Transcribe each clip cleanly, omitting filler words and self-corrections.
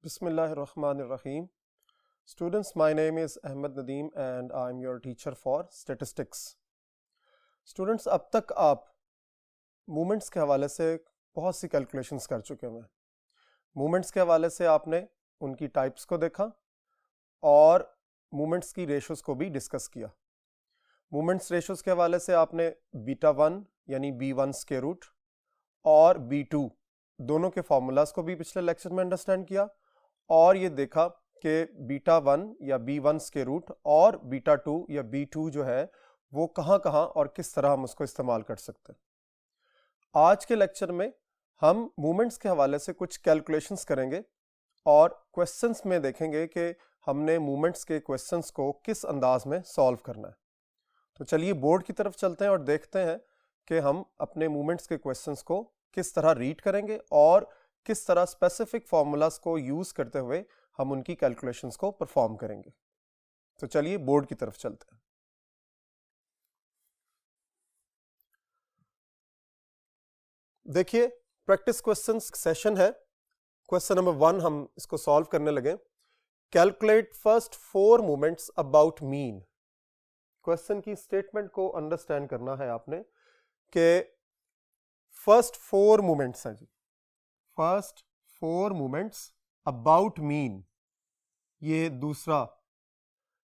Bismillahirrahmanirrahim. Students, my name is Ahmed Nadeem and I am your teacher for statistics. Students, अब तक आप movements के हवाले से बहुत सी कैलकुलेशंस कर चुके हैं। मूवमेंट्स के हवाले से आपने उनकी टाइप्स को देखा और मूवमेंट्स की रेशोज़ को भी डिस्कस किया। मूवमेंट्स रेशोज़ के हवाले से आपने बीटा 1 यानी B1 स्क्वायर रूट और B2 दोनों के फार्मूलाज को भी पिछले लेक्चर में अंडरस्टैंड किया और ये देखा कि बीटा 1 या B1 स्क्वायर रूट और बीटा 2 या B2 जो है वो कहाँ कहाँ और किस तरह हम उसको इस्तेमाल कर सकते हैं। आज के लेक्चर में हम मूवमेंट्स के हवाले से कुछ कैलकुलेशंस करेंगे और क्वेश्चंस में देखेंगे कि हमने मूवमेंट्स के क्वेश्चंस को किस अंदाज में सॉल्व करना है। तो चलिए बोर्ड की तरफ चलते हैं और देखते हैं कि हम अपने मूवमेंट्स के क्वेश्चंस को किस तरह रीड करेंगे और किस तरह स्पेसिफिक फार्मूलाज को यूज करते हुए हम उनकी कैलकुलेशंस को परफॉर्म करेंगे। तो चलिए बोर्ड की तरफ चलते हैं। देखिए प्रैक्टिस क्वेश्चंस सेशन है। क्वेश्चन नंबर 1 हम इसको सॉल्व करने लगे। Calculate first 4 movements about mean. Question की स्टेटमेंट को अंडरस्टैंड करना है आपने कि फर्स्ट 4 मूवमेंट्स हैं जी, फर्स्ट 4 मूवमेंट्स अबाउट मीन, ये दूसरा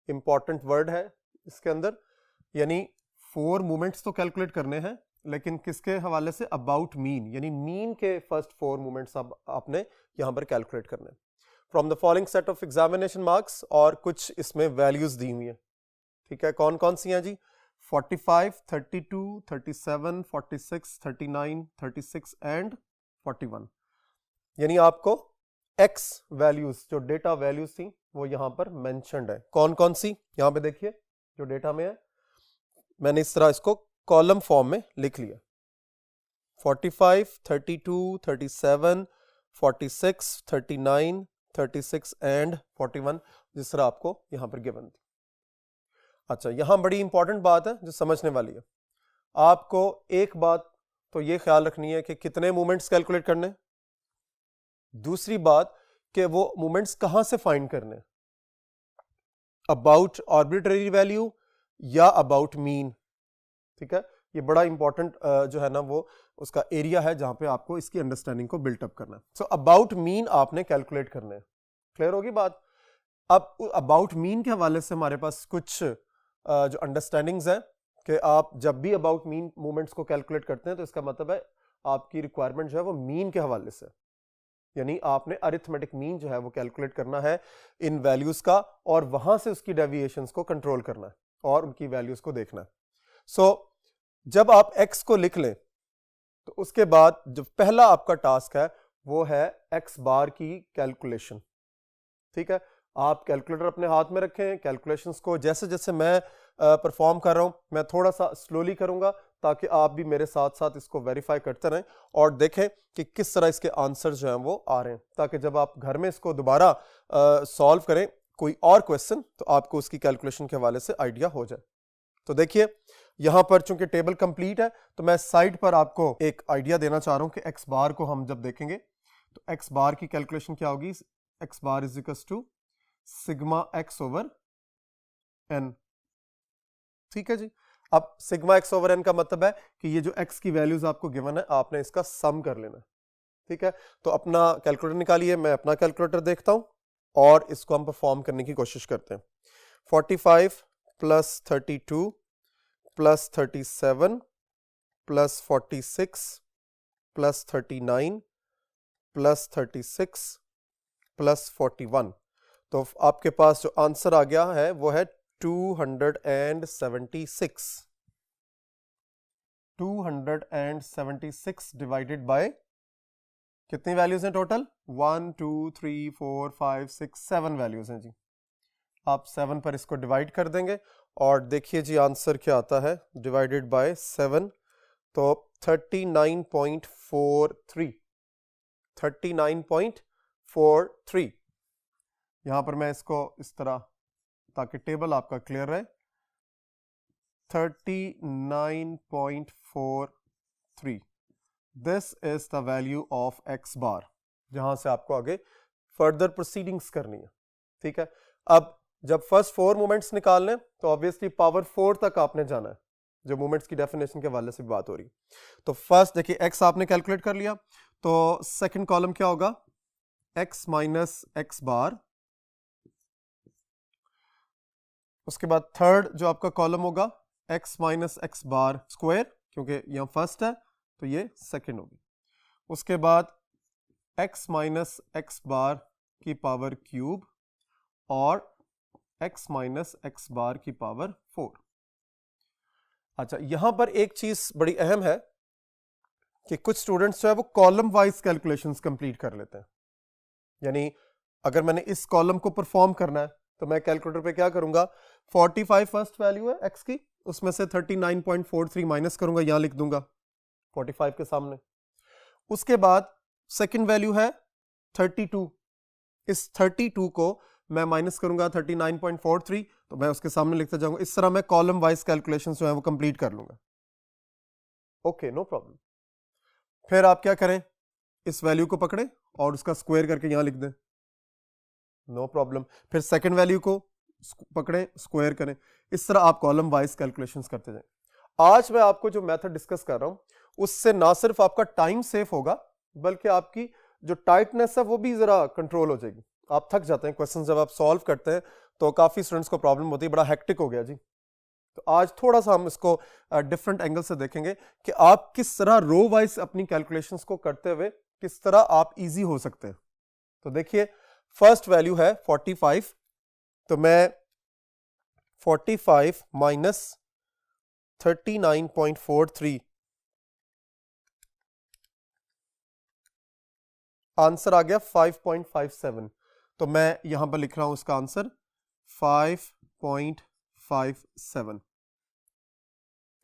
इंपॉर्टेंट वर्ड है इसके अंदर, यानी 4 मूवमेंट्स तो कैलकुलेट करने हैं लेकिन किसके हवाले से, अबाउट मीन, यानी मीन के फर्स्ट 4 मूवमेंट्स अब आपने यहां पर कैलकुलेट करने। From the following set of examination marks, और कुछ इसमें वैल्यूज दी हुई हैं। ठीक है, कौन कौन सी हैं जी? 45, 32, 37, 46, 39, 36 एंड 41। यानी आपको x वैल्यूज, जो डेटा वैल्यूज थी वो यहां पर मेंशन्ड है। कौन कौन सी? यहां पे देखिए जो डेटा में है, मैंने इस तरह इसको कॉलम फॉर्म में लिख लिया। 45, 32, 37, 46, 39, 36 एंड 41, जिस तरह आपको यहां पर गिवन थी। अच्छा, यहां बड़ी इंपॉर्टेंट बात है जो समझने वाली है। आपको एक बात तो ये ख्याल रखनी है कि कितने मूवमेंट्स कैलकुलेट करने, दूसरी बात कि वो मूवमेंट्स कहां से फाइंड करने, अबाउट आर्बिट्रेरी वैल्यू या अबाउट मीन। ठीक है, ये बड़ा इंपॉर्टेंट जो है ना वो उसका एरिया है जहां पे आपको इसकी अंडरस्टैंडिंग को बिल्टअप करना है। सो अबाउट मीन आपने कैलकुलेट करने हैं। क्लियर होगी बात? अब अबाउट मीन के हवाले से हमारे पास कुछ जो अंडरस्टैंडिंग्स है कि आप जब भी अबाउट मीन मूवमेंट्स को कैलकुलेट करते हैं तो इसका मतलब है आपकी रिक्वायरमेंट जो है वो मीन के हवाले से, यानी आपने अरिथमेटिक मीन जो है वो कैलकुलेट करना है इन वैल्यूज का और वहां से उसकी डेविएशंस को कंट्रोल करना है और उनकी वैल्यूज को देखना है। सो जब आप x को लिख लें तो उसके बाद जो पहला आपका टास्क है वो है x बार की कैलकुलेशन। ठीक है, आप कैलकुलेटर अपने हाथ में रखें, कैलकुलेशंस को जैसे जैसे मैं परफॉर्म कर रहा हूं मैं थोड़ा सा स्लोली करूंगा ताकि आप भी मेरे साथ साथ इसको वेरीफाई करते रहें और देखें कि किस तरह इसके आंसर जो हैं वो आ रहे हैं, ताकि जब आप घर में इसको दोबारा सॉल्व करें कोई और क्वेश्चन तो आपको उसकी कैलकुलेशन के हवाले से आइडिया हो जाए। तो देखिए यहां पर चूंकि टेबल कंप्लीट है तो मैं साइड पर आपको एक आइडिया देना चाह रहा हूं कि एक्स बार को हम जब देखेंगे तो एक्स बार की कैलकुलेशन क्या होगी। X bar is equal to sigma x over n. ठीक है जी, अब सिग्मा एक्स ओवर एन का मतलब है कि ये जो एक्स की वैल्यूज आपको गिवन है आपने इसका सम कर लेना। ठीक है, तो अपना कैलकुलेटर निकालिए, मैं अपना कैलकुलेटर देखता हूं और इसको हम परफॉर्म करने की कोशिश करते हैं। 45 plus 32 plus 37 plus 46 plus 39 plus 36 plus 41, तो आपके पास जो आंसर आ गया है वो है 276। 276 डिवाइडेड बाय कितनी वैल्यूज हैं टोटल? 1 2 3 4 5 6 7 वैल्यूज हैं जी। आप 7 पर इसको डिवाइड कर देंगे और देखिए जी आंसर क्या आता है डिवाइडेड बाय 7, तो 39.43। 39.43। यहां पर मैं इसको इस तरह ताकि टेबल आपका क्लियर रहे, 39.43, this is the value of x bar, जहां से आपको आगे फर्दर प्रोसीडिंग्स करनी है, ठीक है। अब जब फर्स्ट 4 मोमेंट्स निकालने तो ऑब्वियसली पावर 4 तक आपने जाना है, जो मोमेंट्स की डेफिनेशन के हवाले से बात हो रही। तो फर्स्ट देखिए x आपने कैलकुलेट कर लिया, तो सेकंड कॉलम क्या होगा, x माइनस एक्स बार। उसके बाद थर्ड जो आपका कॉलम होगा x minus x bar square, क्योंकि यहां फर्स्ट है तो ये सेकंड होगी। उसके बाद x माइनस एक्स बार की पावर क्यूब और x माइनस एक्स बार की पावर 4। अच्छा, यहां पर एक चीज बड़ी अहम है कि कुछ स्टूडेंट्स जो है वो कॉलम वाइज कैलकुलेशंस कंप्लीट कर लेते हैं। यानी अगर मैंने इस कॉलम को परफॉर्म करना है तो मैं कैलकुलेटर पे क्या करूंगा, 45 फर्स्ट वैल्यू है x की, उसमें से 39.43 माइनस करूंगा, यहां लिख दूंगा 45 के सामने। उसके बाद सेकंड वैल्यू है 32, इस 32 को मैं माइनस करूंगा 39.43, तो मैं उसके सामने लिखता जाऊंगा। इस तरह मैं कॉलम वाइज कैलकुलेशंस जो है वो कंप्लीट कर लूंगा। Okay, no problem. फिर आप क्या करें, इस वैल्यू को पकड़े और उसका स्क्वायर करके यहां लिख दें, नो प्रॉब्लम। फिर सेकंड वैल्यू को पकड़े, स्क्वायर करें। इस तरह आप कॉलम वाइज कैलकुलेशंस करते जाएं। आज मैं आपको जो मेथड डिस्कस कर रहा हूं उससे ना सिर्फ आपका टाइम सेव होगा, बल्कि आपकी जो टाइटनेस है वो भी जरा कंट्रोल हो जाएगी। आप थक जाते हैं क्वेश्चन जब आप सॉल्व करते हैं, तो काफी स्टूडेंट्स को प्रॉब्लम होती है, बड़ा हेक्टिक हो गया जी। तो आज थोड़ा सा हम इसको डिफरेंट एंगल से देखेंगे कि आप किस तरह रो वाइज अपनी कैलकुलेशंस को करते हुए किस तरह आप इजी हो सकते हैं। तो देखिए, फर्स्ट वैल्यू है 45, तो मैं 45 माइनस 39.43, आंसर आ गया 5.57। तो मैं यहां पर लिख रहा हूं इसका आंसर 5.57।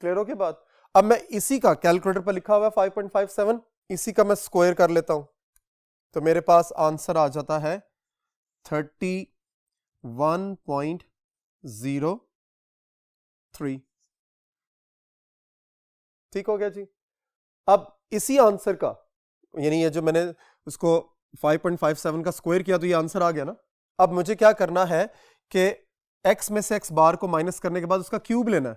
क्लियर हो के बाद अब मैं इसी का कैलकुलेटर पर लिखा हुआ है 5.57, इसी का मैं स्क्वायर कर लेता हूं, तो मेरे पास आंसर आ जाता है 31.03। ठीक हो गया जी। अब इसी आंसर का, यानी ये जो मैंने उसको 5.57 का स्क्वायर किया तो ये आंसर आ गया ना। अब मुझे क्या करना है कि x में से x बार को माइनस करने के बाद उसका क्यूब लेना है।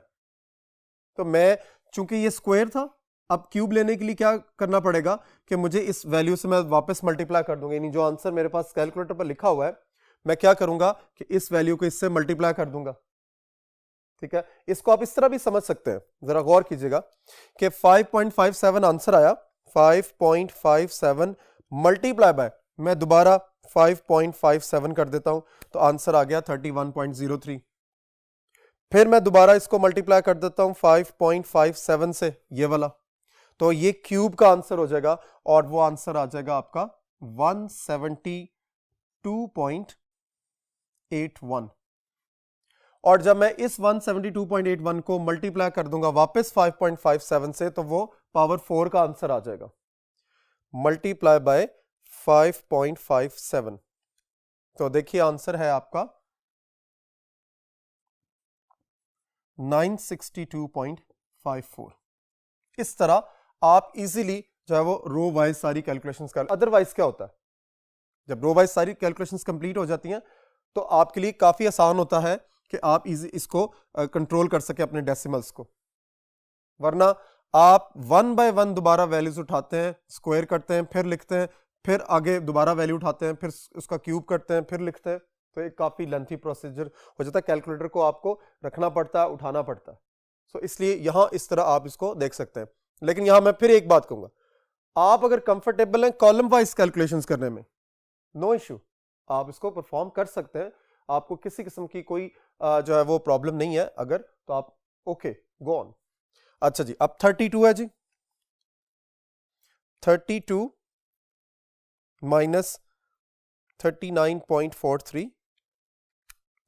तो मैं, चूंकि ये स्क्वायर था, अब क्यूब लेने के लिए क्या करना पड़ेगा कि मुझे इस वैल्यू से मैं वापस मल्टीप्लाई कर दूंगा, यानी जो आंसर मेरे पास कैलकुलेटर पर लिखा हुआ है मैं क्या करूंगा कि इस वैल्यू को इससे मल्टीप्लाई कर दूंगा। ठीक है, इसको आप इस तरह भी समझ सकते हैं, जरा गौर कीजिएगा कि 5.57 आंसर आया, 5.57 मल्टीप्लाई बाय, मैं दोबारा 5.57 कर देता हूं तो आंसर आ गया 31.03। फिर मैं दोबारा इसको मल्टीप्लाई कर देता हूं 5.57 से, ये वाला, तो ये क्यूब का आंसर हो जाएगा और वो आंसर आ जाएगा आपका 172.81। और जब मैं इस 172.81 को मल्टीप्लाई कर दूंगा वापस 5.57 से, तो वो पावर 4 का आंसर आ जाएगा, मल्टीप्लाई बाय 5.57। तो देखिए आंसर है आपका 962.54। इस तरह आप इजीली जो है वो रो वाइज सारी कैलकुलेशंस कर। अदरवाइज क्या होता है, जब रो वाइज सारी कैलकुलेशंस कंप्लीट हो जाती हैं तो आपके लिए काफी आसान होता है कि आप इजी इसको कंट्रोल कर सके अपने डेसिमल्स को। वरना आप 1 बाय 1 दोबारा वैल्यूज उठाते हैं, स्क्वायर करते हैं, फिर लिखते हैं, फिर आगे दोबारा वैल्यू उठाते हैं, फिर उसका क्यूब करते हैं, फिर लिखते हैं, तो एक काफी लेंथी प्रोसीजर हो जाता है। कैलकुलेटर को आपको रखना पड़ता है, उठाना पड़ता है। सो इसलिए यहां इस तरह आप इसको देख सकते हैं। लेकिन यहां मैं फिर एक बात कहूंगा, आप अगर कंफर्टेबल हैं कॉलम वाइज कैलकुलेशंस करने में, नो इश्यू, आप इसको परफॉर्म कर सकते हैं, आपको किसी किस्म की कोई जो है वो प्रॉब्लम नहीं है अगर, तो आप ओके, गो ऑन। अच्छा जी, अब 32 है जी, 32 माइनस 39.43,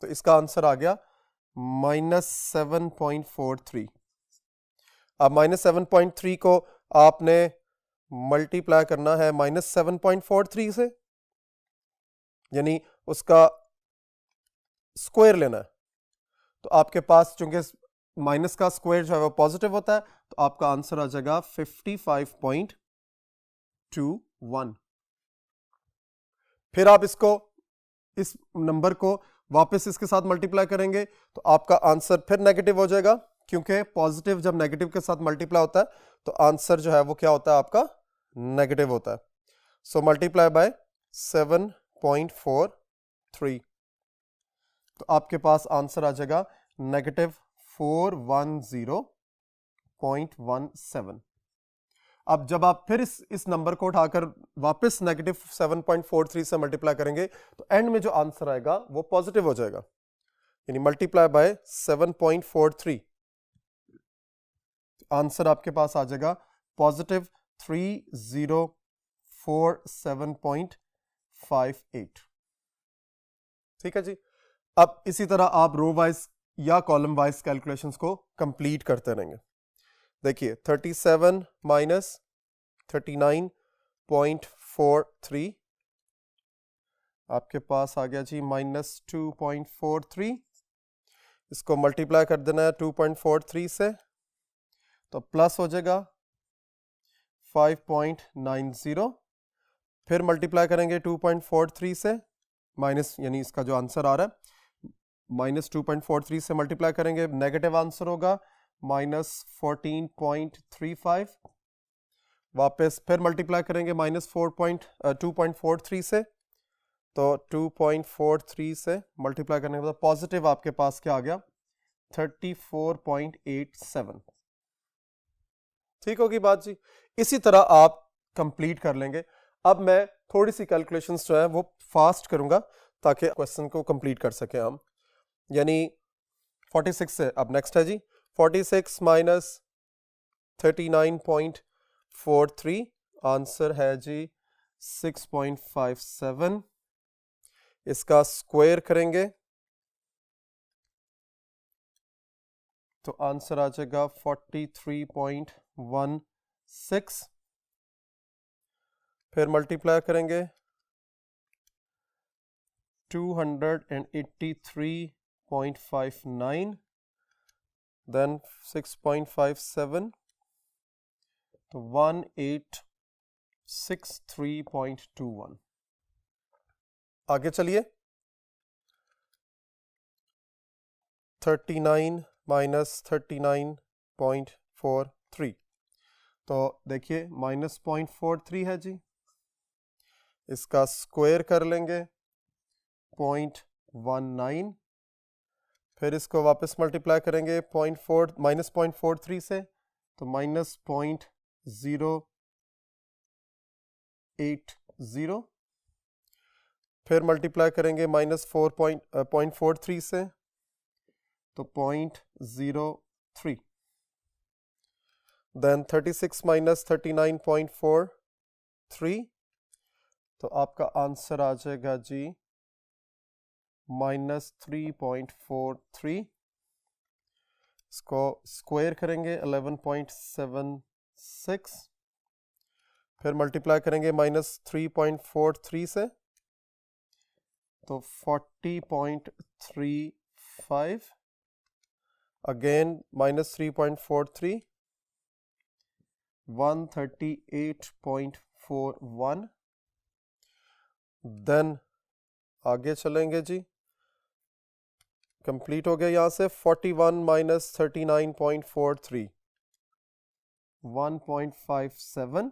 तो इसका आंसर आ गया -7.43। अब -7.3 को आपने मल्टीप्लाई करना है -7.43 से, यानी उसका स्क्वायर लेना है। तो आपके पास चूंकि माइनस का स्क्वायर जो है वो पॉजिटिव होता है, तो आपका आंसर आ जाएगा 55.21। फिर आप इसको, इस नंबर को वापस इसके साथ मल्टीप्लाई करेंगे तो आपका आंसर फिर नेगेटिव हो जाएगा, क्योंकि पॉजिटिव जब नेगेटिव के साथ मल्टीप्लाई होता है तो आंसर जो है वो क्या होता है, आपका नेगेटिव होता है। सो मल्टीप्लाई बाय 7.43, तो आपके पास आंसर आ जाएगा -410.17। अब जब आप फिर इस नंबर को उठाकर वापस -7.43 से मल्टीप्लाई करेंगे तो एंड में जो आंसर आएगा वो पॉजिटिव हो जाएगा, यानी मल्टीप्लाई बाय 7.43, आंसर आपके पास आ जाएगा पॉजिटिव 3047.58। ठीक है जी। अब इसी तरह आप रो वाइज या कॉलम वाइज कैलकुलेशंस को कंप्लीट करते रहेंगे। देखिए 37 माइनस 39.43 आपके पास आ गया जी -2.43, इसको मल्टीप्लाई कर देना है 2.43 से तो प्लस हो जाएगा 5.90, फिर मल्टीप्लाई करेंगे 2.43 से माइनस, यानी इसका जो आंसर आ रहा है -2.43 से मल्टीप्लाई करेंगे, नेगेटिव आंसर होगा -14.35, वापस फिर मल्टीप्लाई करेंगे -2.43 से तो 2.43 से मल्टीप्लाई करने के बाद पॉजिटिव आपके पास क्या आ गया 34.87। ठीक होगी बात जी। इसी तरह आप कंप्लीट कर लेंगे। अब मैं थोड़ी सी कैलकुलेशंस जो है वो फास्ट करूंगा ताकि क्वेश्चन को कंप्लीट कर सके हम। यानी 46 से अब नेक्स्ट है जी 46 माइनस 39.43, आंसर है जी 6.57, इसका स्क्वायर करेंगे तो आंसर आ जाएगा 43.16, फिर मल्टीप्लाई करेंगे 283.59, देन 6.57 तो 1863.21। आगे चलिए 39 माइनस 39.43, तो देखिए -0.43 है जी, इसका स्क्वायर कर लेंगे 0.19, फिर इसको वापस मल्टीप्लाई करेंगे -0.43 से तो -0.080, फिर मल्टीप्लाई करेंगे -0.43 से तो 0.03, देन 36 माइनस 39.43 तो आपका आंसर आ जाएगा जी -3.43, इसको स्क्वायर करेंगे 11.76, फिर मल्टीप्लाई करेंगे -3.43 से तो 40.35, अगेन -3.43 138.41, देन आगे चलेंगे जी, कंप्लीट हो गया यहाँ से 41 माइनस 39.43 1.57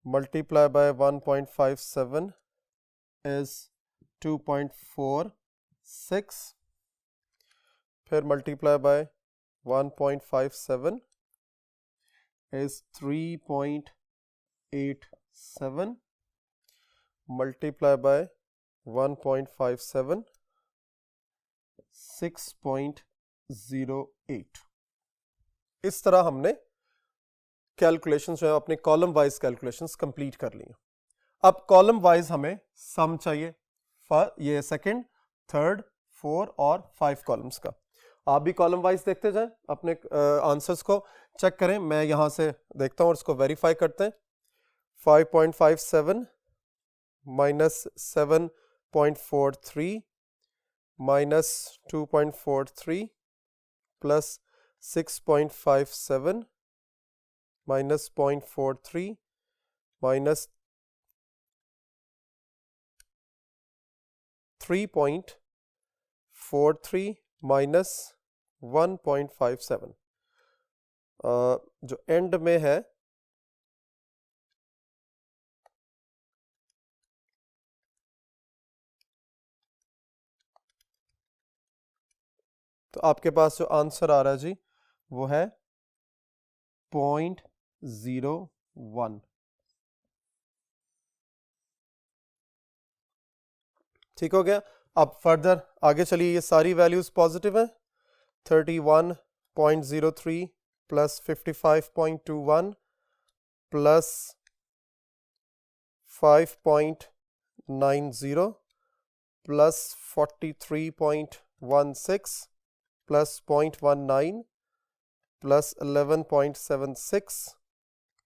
मल्टीप्लाई बाय 1.57 is 2.46, फिर multiply by 1.57 is 3.87 multiply by 1.57 6.08। इस तरह हमने कैलकुलेशंस जो है अपने कॉलम वाइज कैलकुलेशंस कंप्लीट कर ली। अब कॉलम वाइज हमें सम चाहिए, ये सेकंड, थर्ड, 4 और 5 कॉलम्स का। आप भी कॉलम वाइज देखते जाएं, अपने आंसर्स को चेक करें। मैं यहां से देखता हूं और इसको वेरीफाई करते हैं। 5.57 minus 7.43 minus 2.43 plus 6.57 minus 0.43 minus 3.43 minus 1.57 जो एंड में है तो आपके पास जो आंसर आ रहा है जी वो है 0.01। ठीक हो गया। अब फर्दर आगे चलिए, ये सारी वैल्यूज पॉजिटिव हैं। 31.03 plus 55.21 plus 5.90 plus 43.16 plus 0.19 plus 11.76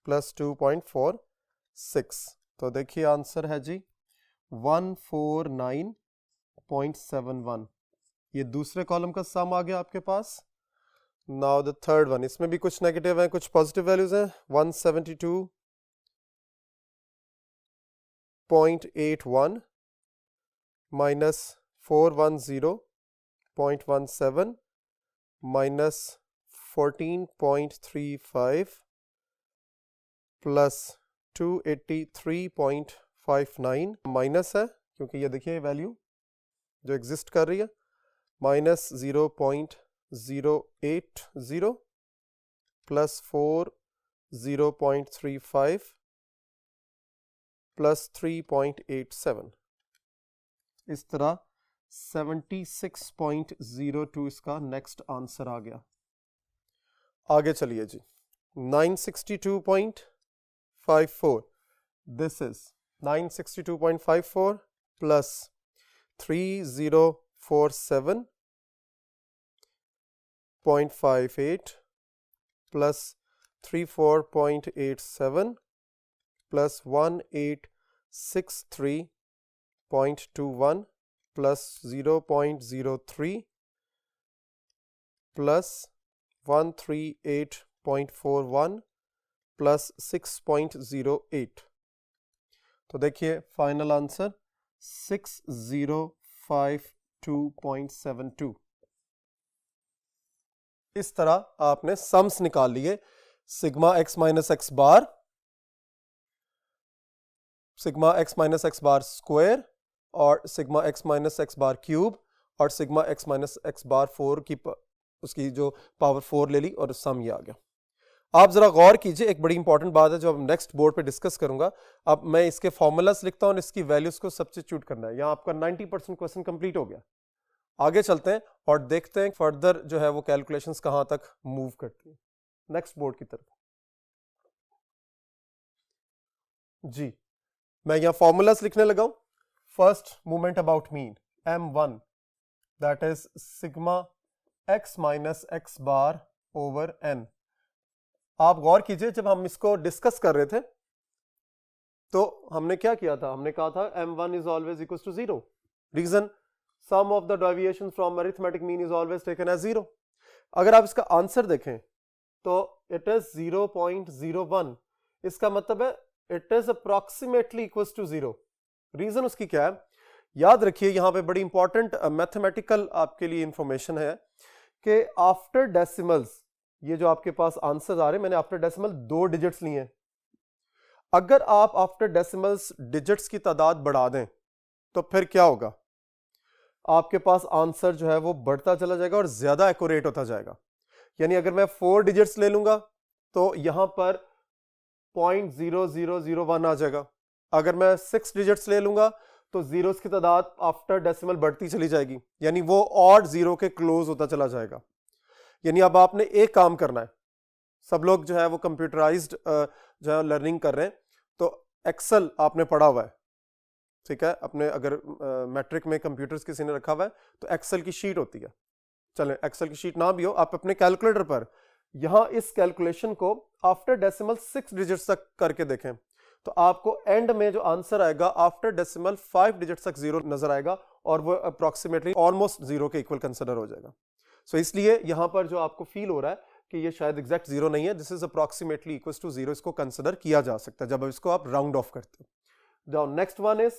plus 2.46। तो देखिए आंसर है जी 149.71। ये दूसरे कॉलम का सम आ गया आपके पास। नाउ द थर्ड वन, इसमें भी कुछ नेगेटिव हैं कुछ पॉजिटिव वैल्यूज हैं। 172.81 माइनस 410.17 माइनस 14.35 प्लस 283.59 माइनस है क्योंकि ये देखिए वैल्यू जो एग्जिस्ट कर रही है, माइनस 0.080 प्लस 0.35 प्लस 3.87। इस तरह 76.02 इसका नेक्स्ट आंसर आ गया। आगे चलिए जी 962.54, this is 962.54 plus 3047.58 plus 34.87 plus 1863.21 plus 0.03 plus 138.41 plus 6.08। तो देखिए फाइनल आंसर 6052.72। इस तरह आपने सम्स निकाल लिए, सिग्मा एक्स माइनस एक्स बार, sigma x minus x bar square और sigma x minus x bar cube और सिग्मा एक्स माइनस एक्स बार 4 की उसकी जो पावर 4 ले ली और सम ये आ गया। आप जरा गौर कीजिए, एक बड़ी इंपॉर्टेंट बात है जो अब नेक्स्ट बोर्ड पे डिस्कस करूंगा। अब मैं इसके फॉर्मूलास लिखता हूं और इसकी वैल्यूज को सब्स्टिट्यूट करना है। यहां आपका 90% क्वेश्चन कंप्लीट हो गया। आगे चलते हैं और देखते हैं फर्दर जो है वो कैलकुलेशंस कहां तक मूव करती है नेक्स्ट बोर्ड की तरफ। जी मैं यहां फॉर्मूलास लिखने लगा हूं। First movement about mean m1 that is sigma x minus x bar over n। आप गौर कीजिए, जब हम इसको डिस्कस कर रहे थे तो हमने क्या किया था, हमने कहा था m1 is always equal to 0। Reason, sum of the deviation from arithmetic mean is always taken as 0। अगर आप इसका आंसर देखें तो इट इज 0.01। इसका मतलब है it is approximately equal to 0। Reason उसकी क्या है, याद रखिए यहां पे बड़ी इंपॉर्टेंट मैथमेटिकल आपके लिए इंफॉर्मेशन है कि आफ्टर डेसिमल्स, ये जो आपके पास आंसर आ रहे हैं मैंने आफ्टर डेसिमल 2 डिजिट्स लिए हैं। अगर आप आफ्टर डेसिमल्स डिजिट्स की तादाद बढ़ा दें तो फिर क्या होगा, आपके पास आंसर जो है वो बढ़ता चला जाएगा और ज्यादा एक्यूरेट होता जाएगा। यानी अगर मैं 4 डिजिट्स ले लूंगा तो यहां पर 0.0001 आ जाएगा। अगर मैं 6 डिजिट्स ले लूंगा तो जीरोस की तादाद आफ्टर डेसिमल बढ़ती चली जाएगी, यानी वो ऑड जीरो के क्लोज होता चला जाएगा। यानी अब आपने एक काम करना है, सब लोग जो है वो कंप्यूटराइज्ड जो है लर्निंग कर रहे हैं, तो एक्सेल आपने पढ़ा हुआ है, ठीक है। अपने अगर मैट्रिक में कंप्यूटर्स किसी ने रखा हुआ है तो एक्सेल की शीट होती है। चलें एक्सेल की शीट ना भी हो, आप अपने कैलकुलेटर पर यहां इस कैलकुलेशन को आफ्टर डेसिमल 6 डिजिट्स तक करके देखें तो आपको एंड में जो आंसर आएगा आफ्टर डेसिमल 5 डिजिट्स तक 0 नजर आएगा और वो अप्रॉक्सीमेटली ऑलमोस्ट 0 के इक्वल कंसिडर हो जाएगा। सो इसलिए यहां पर जो आपको फील हो रहा है कि ये शायद एग्जैक्ट 0 नहीं है, this is approximately equal to 0, इसको कंसिडर किया जा सकता है जब इसको आप राउंड ऑफ करते हो। Next one is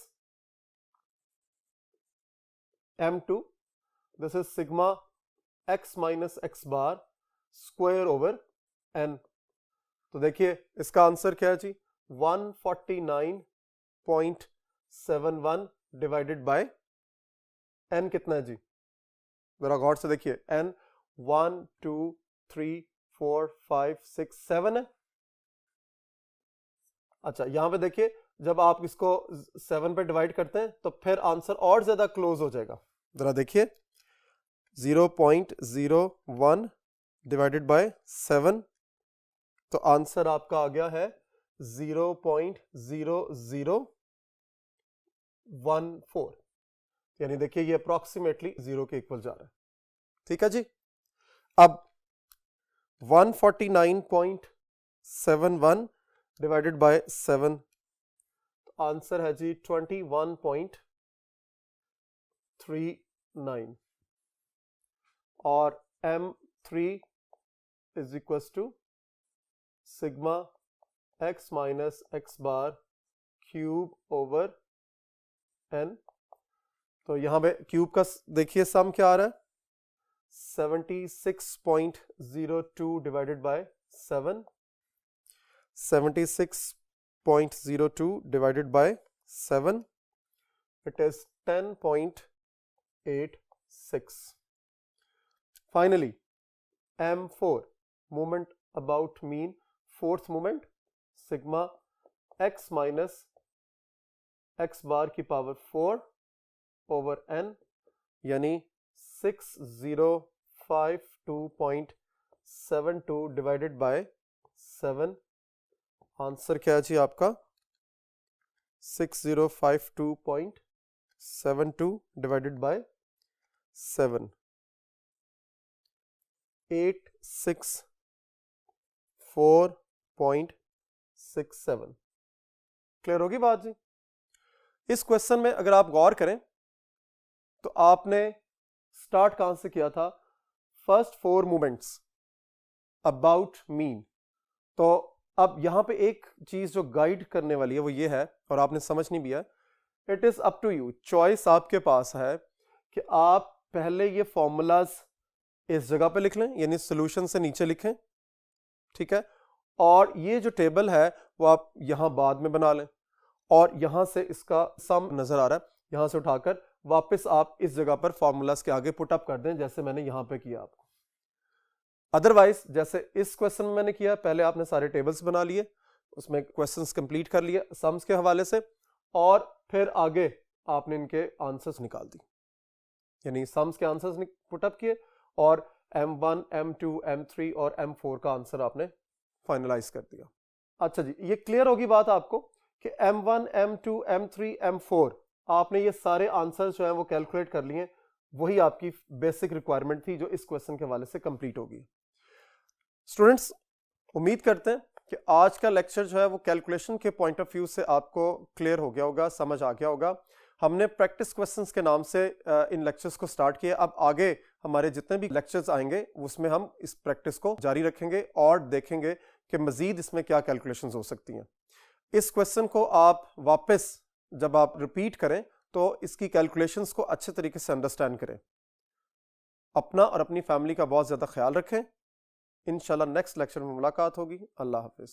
m2, this is sigma x minus x bar square over n। तो देखिए इसका आंसर क्या है जी, 149.71 डिवाइडेड बाय n कितना है जी, जरा गौर से देखिए, n 1 2 3 4 5 6 7 है। अच्छा यहां पे देखिए जब आप इसको 7 पे डिवाइड करते हैं तो फिर आंसर और ज्यादा क्लोज हो जाएगा। जरा देखिए 0.01 डिवाइडेड बाय 7, तो आंसर आपका आ गया है 0.0014, यानी देखिए ये अप्रॉक्सीमेटली 0 के इक्वल जा रहा है। ठीक है जी। अब 149.71 डिवाइडेड बाय 7, तो आंसर है जी 21.39 और m3 is equal to sigma x minus x bar cube over n। तो यहां पे क्यूब का देखिए सम क्या आ रहा है, 76.02 divided by 7, 76.02 divided by 7, it is 10.86। Finally m4 moment about mean, fourth moment, sigma x minus x bar की power 4 over n, यानी 6052.72 डिवाइडेड बाय 7। आंसर क्या है जी आपका, 6052.72 डिवाइडेड बाय 7, 864.67। क्लियर होगी बात जी। इस क्वेश्चन में अगर आप गौर करें तो आपने स्टार्ट कहां से किया था, फर्स्ट 4 मूवमेंट्स अबाउट मीन। तो अब यहां पे एक चीज जो गाइड करने वाली है वो ये है, और आपने समझनी भी है, it is up to you, choice आपके पास है कि आप पहले ये फॉर्मूलाज इस जगह पे लिख लें, यानी सॉल्यूशन से नीचे लिखें, ठीक है, और ये जो टेबल है वो आप यहां बाद में बना लें, और यहां से इसका सम नजर आ रहा है, यहां से उठाकर वापस आप इस जगह पर फॉर्मूलाज के आगे पुट अप कर दें, जैसे मैंने यहां पे किया आपको। अदरवाइज जैसे इस क्वेश्चन में मैंने किया, पहले आपने सारे टेबल्स बना लिए, उसमें क्वेश्चंस कंप्लीट कर लिए सम्स के हवाले से, और फिर आगे आपने इनके आंसर्स निकाल दी, यानी सम्स के आंसर्स पुट अप किए, और m1 m2 m3 और m4 का आंसर आपने फाइनलाइज कर दिया। अच्छा जी, ये क्लियर होगी बात आपको कि m1 m2 m3 m4 आपने ये सारे आंसर्स जो है वो कैलकुलेट कर लिए, वही आपकी बेसिक रिक्वायरमेंट थी जो इस क्वेश्चन के हवाले से कंप्लीट होगी। स्टूडेंट्स, उम्मीद करते हैं कि आज का लेक्चर जो है वो कैलकुलेशन के पॉइंट ऑफ व्यू से आपको क्लियर हो गया होगा, समझ आ गया होगा। हमने प्रैक्टिस क्वेश्चंस के नाम से इन लेक्चर्स को स्टार्ट किया। अब आगे हमारे जितने भी लेक्चर्स आएंगे उसमें हम इस प्रैक्टिस को जारी रखेंगे और देखेंगे कि मजीद इसमें क्या कैलकुलेशंस हो सकती हैं। इस क्वेश्चन को आप वापस जब आप रिपीट करें तो इसकी कैलकुलेशंस को अच्छे तरीके से अंडरस्टैंड करें। अपना और अपनी फैमिली का बहुत ज़्यादा ख्याल रखें। इंशाल्लाह नेक्स्ट लेक्चर में मुलाकात होगी। अल्लाह हाफिज़।